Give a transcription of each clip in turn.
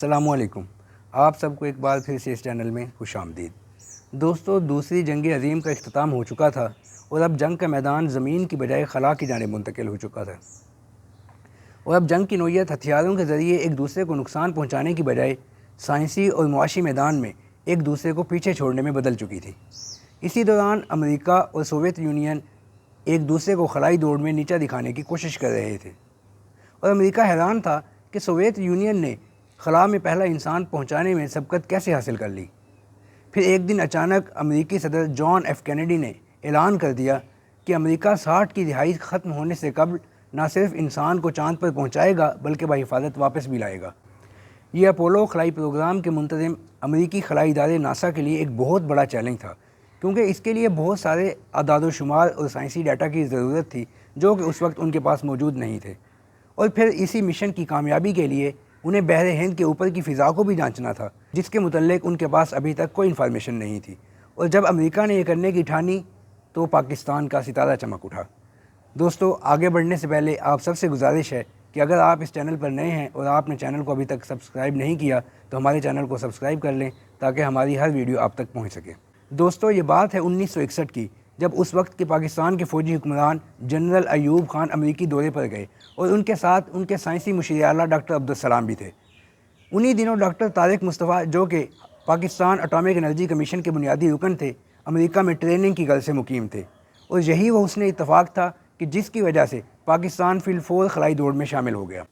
السلام علیکم، آپ سب کو ایک بار پھر سے اس چینل میں خوش آمدید۔ دوستو، دوسری جنگ عظیم کا اختتام ہو چکا تھا اور اب جنگ کا میدان زمین کی بجائے خلا کی جانب منتقل ہو چکا تھا، اور اب جنگ کی نوعیت ہتھیاروں کے ذریعے ایک دوسرے کو نقصان پہنچانے کی بجائے سائنسی اور معاشی میدان میں ایک دوسرے کو پیچھے چھوڑنے میں بدل چکی تھی۔ اسی دوران امریکہ اور سوویت یونین ایک دوسرے کو خلائی دوڑ میں نیچا دکھانے کی کوشش کر رہے تھے، اور امریکہ حیران تھا کہ سوویت یونین نے خلا میں پہلا انسان پہنچانے میں سبقت کیسے حاصل کر لی۔ پھر ایک دن اچانک امریکی صدر جان ایف کینیڈی نے اعلان کر دیا کہ امریکہ 60 کی دہائی ختم ہونے سے قبل نہ صرف انسان کو چاند پر پہنچائے گا بلکہ بحفاظت واپس بھی لائے گا۔ یہ اپولو خلائی پروگرام کے منتظم امریکی خلائی ادارے ناسا کے لیے ایک بہت بڑا چیلنج تھا، کیونکہ اس کے لیے بہت سارے اعداد و شمار اور سائنسی ڈیٹا کی ضرورت تھی جو کہ اس وقت ان کے پاس موجود نہیں تھے، اور پھر اسی مشن کی کامیابی کے لیے انہیں بحر ہند کے اوپر کی فضا کو بھی جانچنا تھا، جس کے متعلق ان کے پاس ابھی تک کوئی انفارمیشن نہیں تھی۔ اور جب امریکہ نے یہ کرنے کی ٹھانی تو پاکستان کا ستارہ چمک اٹھا۔ دوستو، آگے بڑھنے سے پہلے آپ سب سے گزارش ہے کہ اگر آپ اس چینل پر نئے ہیں اور آپ نے چینل کو ابھی تک سبسکرائب نہیں کیا تو ہمارے چینل کو سبسکرائب کر لیں تاکہ ہماری ہر ویڈیو آپ تک پہنچ سکے۔ دوستو، یہ بات ہے 1961 کی، جب اس وقت کے پاکستان کے فوجی حکمران جنرل ایوب خان امریکی دورے پر گئے اور ان کے ساتھ ان کے سائنسی مشیر اعلیٰ ڈاکٹر عبدالسلام بھی تھے۔ انہی دنوں ڈاکٹر طارق مصطفیٰ، جو کہ پاکستان اٹامک انرجی کمیشن کے بنیادی رکن تھے، امریکہ میں ٹریننگ کی غرض سے مقیم تھے، اور یہی وہ حسن اتفاق تھا کہ جس کی وجہ سے پاکستان فی الفور خلائی دوڑ میں شامل ہو گیا۔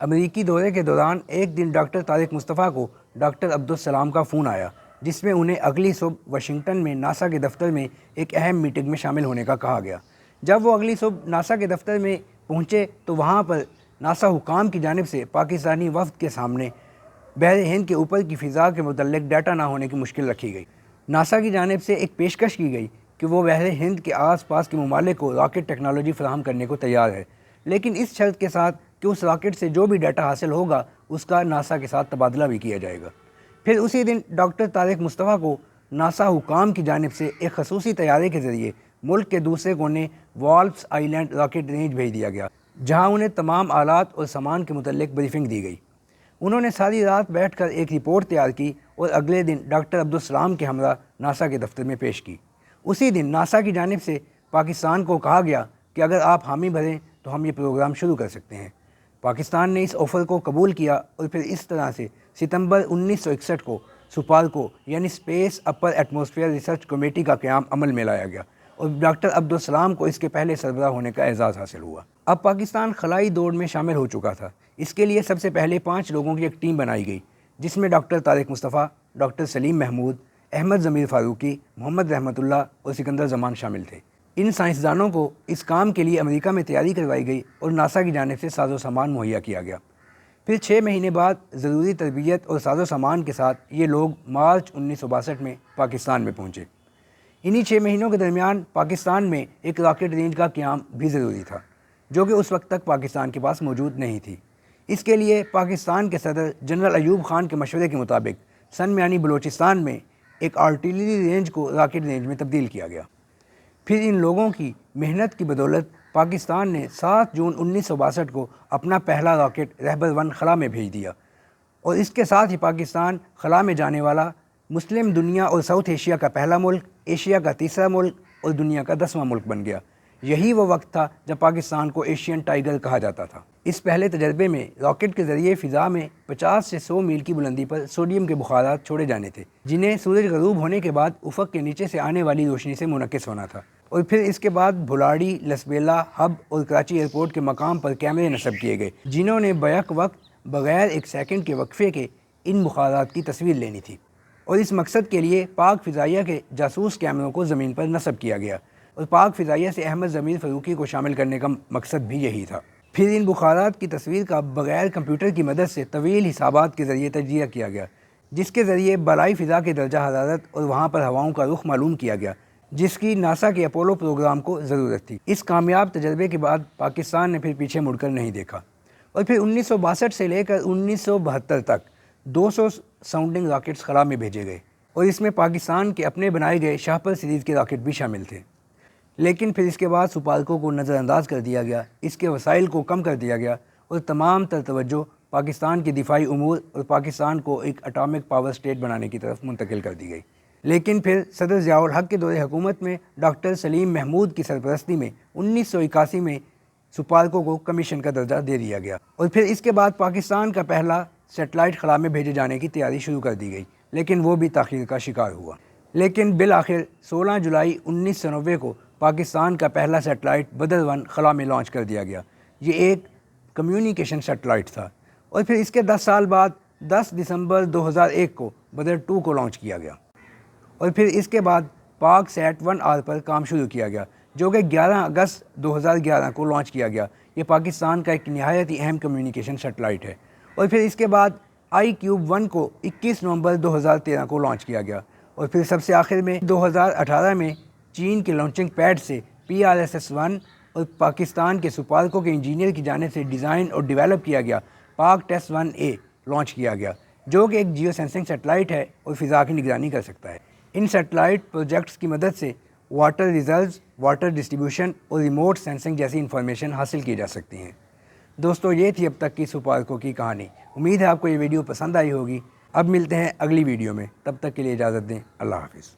امریکی دورے کے دوران ایک دن ڈاکٹر طارق مصطفیٰ کو ڈاکٹر عبدالسلام کا فون آیا، جس میں انہیں اگلی صبح واشنگٹن میں ناسا کے دفتر میں ایک اہم میٹنگ میں شامل ہونے کا کہا گیا۔ جب وہ اگلی صبح ناسا کے دفتر میں پہنچے تو وہاں پر ناسا حکام کی جانب سے پاکستانی وفد کے سامنے بحر ہند کے اوپر کی فضا کے متعلق ڈیٹا نہ ہونے کی مشکل رکھی گئی۔ ناسا کی جانب سے ایک پیشکش کی گئی کہ وہ بحر ہند کے آس پاس کے ممالک کو راکٹ ٹیکنالوجی فراہم کرنے کو تیار ہے، لیکن اس شرط کے ساتھ کہ اس راکٹ سے جو بھی ڈیٹا حاصل ہوگا اس کا ناسا کے ساتھ تبادلہ بھی کیا جائے گا۔ پھر اسی دن ڈاکٹر طارق مصطفیٰ کو ناسا حکام کی جانب سے ایک خصوصی طیارے کے ذریعے ملک کے دوسرے کونے والپس آئی لینڈ راکٹ رینج بھیج دیا گیا، جہاں انہیں تمام آلات اور سامان کے متعلق بریفنگ دی گئی۔ انہوں نے ساری رات بیٹھ کر ایک رپورٹ تیار کی اور اگلے دن ڈاکٹر عبدالسلام کے ہمراہ ناسا کے دفتر میں پیش کی۔ اسی دن ناسا کی جانب سے پاکستان کو کہا گیا کہ اگر آپ حامی بھریں تو ہم یہ پروگرام شروع کر سکتے ہیں۔ پاکستان نے اس آفر کو قبول کیا اور پھر اس طرح سے ستمبر 1961 کو سپارکو یعنی اسپیس اپر ایٹماسفیئر ریسرچ کمیٹی کا قیام عمل میں لایا گیا، اور ڈاکٹر عبدالسلام کو اس کے پہلے سربراہ ہونے کا اعزاز حاصل ہوا۔ اب پاکستان خلائی دوڑ میں شامل ہو چکا تھا۔ اس کے لیے سب سے پہلے 5 لوگوں کی ایک ٹیم بنائی گئی، جس میں ڈاکٹر طارق مصطفیٰ، ڈاکٹر سلیم محمود، احمد ضمیر فاروقی، محمد رحمت اللہ اور سکندر زمان شامل تھے۔ ان سائنسدانوں کو اس کام کے لیے امریکہ میں تیاری کروائی گئی اور ناسا کی جانب سے ساز و سامان مہیا کیا گیا۔ پھر 6 مہینے بعد ضروری تربیت اور ساز و سامان کے ساتھ یہ لوگ مارچ 1962 میں پاکستان میں پہنچے۔ انہی 6 مہینوں کے درمیان پاکستان میں ایک راکٹ رینج کا قیام بھی ضروری تھا، جو کہ اس وقت تک پاکستان کے پاس موجود نہیں تھی۔ اس کے لیے پاکستان کے صدر جنرل ایوب خان کے مشورے کے مطابق سن یعنی بلوچستان میں ایک آرٹلری رینج کو راکٹ رینج میں تبدیل کیا گیا۔ پھر ان لوگوں کی محنت کی بدولت پاکستان نے 7 جون 1962 کو اپنا پہلا راکٹ رہبر 1 خلا میں بھیج دیا، اور اس کے ساتھ ہی پاکستان خلا میں جانے والا مسلم دنیا اور ساؤتھ ایشیا کا پہلا ملک، ایشیا کا تیسرا ملک اور دنیا کا 10واں ملک بن گیا۔ یہی وہ وقت تھا جب پاکستان کو ایشین ٹائیگر کہا جاتا تھا۔ اس پہلے تجربے میں راکٹ کے ذریعے فضا میں 50 سے 100 میل کی بلندی پر سوڈیم کے بخارات چھوڑے جانے تھے، جنہیں سورج غروب ہونے کے بعد افق کے نیچے سے آنے والی روشنی سے منعکس ہونا تھا، اور پھر اس کے بعد بھلاڑی، لسبیلا، ہب اور کراچی ایئرپورٹ کے مقام پر کیمرے نصب کیے گئے، جنہوں نے بیک وقت بغیر ایک سیکنڈ کے وقفے کے ان بخارات کی تصویر لینی تھی، اور اس مقصد کے لیے پاک فضائیہ کے جاسوس کیمروں کو زمین پر نصب کیا گیا، اور پاک فضائیہ سے احمد ضمیر فاروقی کو شامل کرنے کا مقصد بھی یہی تھا۔ پھر ان بخارات کی تصویر کا بغیر کمپیوٹر کی مدد سے طویل حسابات کے ذریعے تجزیہ کیا گیا، جس کے ذریعے بالائی فضا کے درجہ حرارت اور وہاں پر ہواؤں کا رخ معلوم کیا گیا، جس کی ناسا کے اپولو پروگرام کو ضرورت تھی۔ اس کامیاب تجربے کے بعد پاکستان نے پھر پیچھے مڑ کر نہیں دیکھا، اور پھر 1962 سے لے کر 1972 تک 200 ساؤنڈنگ راکٹس خلا میں بھیجے گئے، اور اس میں پاکستان کے اپنے بنائے گئے شاہپر سیریز کے راکٹ بھی شامل تھے۔ لیکن پھر اس کے بعد سپارکو کو نظر انداز کر دیا گیا، اس کے وسائل کو کم کر دیا گیا، اور تمام تر توجہ پاکستان کے دفاعی امور اور پاکستان کو ایک اٹامک پاور اسٹیٹ بنانے کی طرف منتقل کر دی گئی۔ لیکن پھر صدر ضیاء الحق کے دور حکومت میں ڈاکٹر سلیم محمود کی سرپرستی میں 1981 میں سپارکو کو کمیشن کا درجہ دے دیا گیا، اور پھر اس کے بعد پاکستان کا پہلا سیٹلائٹ خلا میں بھیجے جانے کی تیاری شروع کر دی گئی، لیکن وہ بھی تاخیر کا شکار ہوا۔ لیکن بالآخر 16 جولائی 1990 کو پاکستان کا پہلا سیٹلائٹ بدر 1 خلا میں لانچ کر دیا گیا۔ یہ ایک کمیونیکیشن سیٹلائٹ تھا، اور پھر اس کے 10 سال بعد 10 دسمبر 2001 کو بدر 2 کو لانچ کیا گیا، اور پھر اس کے بعد پاک سیٹ 1R پر کام شروع کیا گیا، جو کہ 11 اگست 2011 کو لانچ کیا گیا۔ یہ پاکستان کا ایک نہایت ہی اہم کمیونیکیشن سیٹلائٹ ہے، اور پھر اس کے بعد iCube 1 کو 21 نومبر 2013 کو لانچ کیا گیا، اور پھر سب سے آخر میں 2018 میں چین کے لانچنگ پیڈ سے PRSS-1 اور پاکستان کے سپارکو کے انجینئر کی جانب سے ڈیزائن اور ڈیولپ کیا گیا پاک ٹیسٹ 1A لانچ کیا گیا، جو کہ ایک جیو سینسنگ سیٹلائٹ ہے اور فضا کی نگرانی کر سکتا ہے۔ ان سیٹلائٹ پروجیکٹس کی مدد سے واٹر ریزروز، واٹر ڈسٹریبیوشن اور ریموٹ سینسنگ جیسی انفارمیشن حاصل کی جا سکتی ہیں۔ دوستو، یہ تھی اب تک کی سپارکو کی کہانی۔ امید ہے آپ کو یہ ویڈیو پسند آئی ہوگی۔ اب ملتے ہیں اگلی ویڈیو میں، تب تک کے لیے اجازت دیں۔ اللہ حافظ۔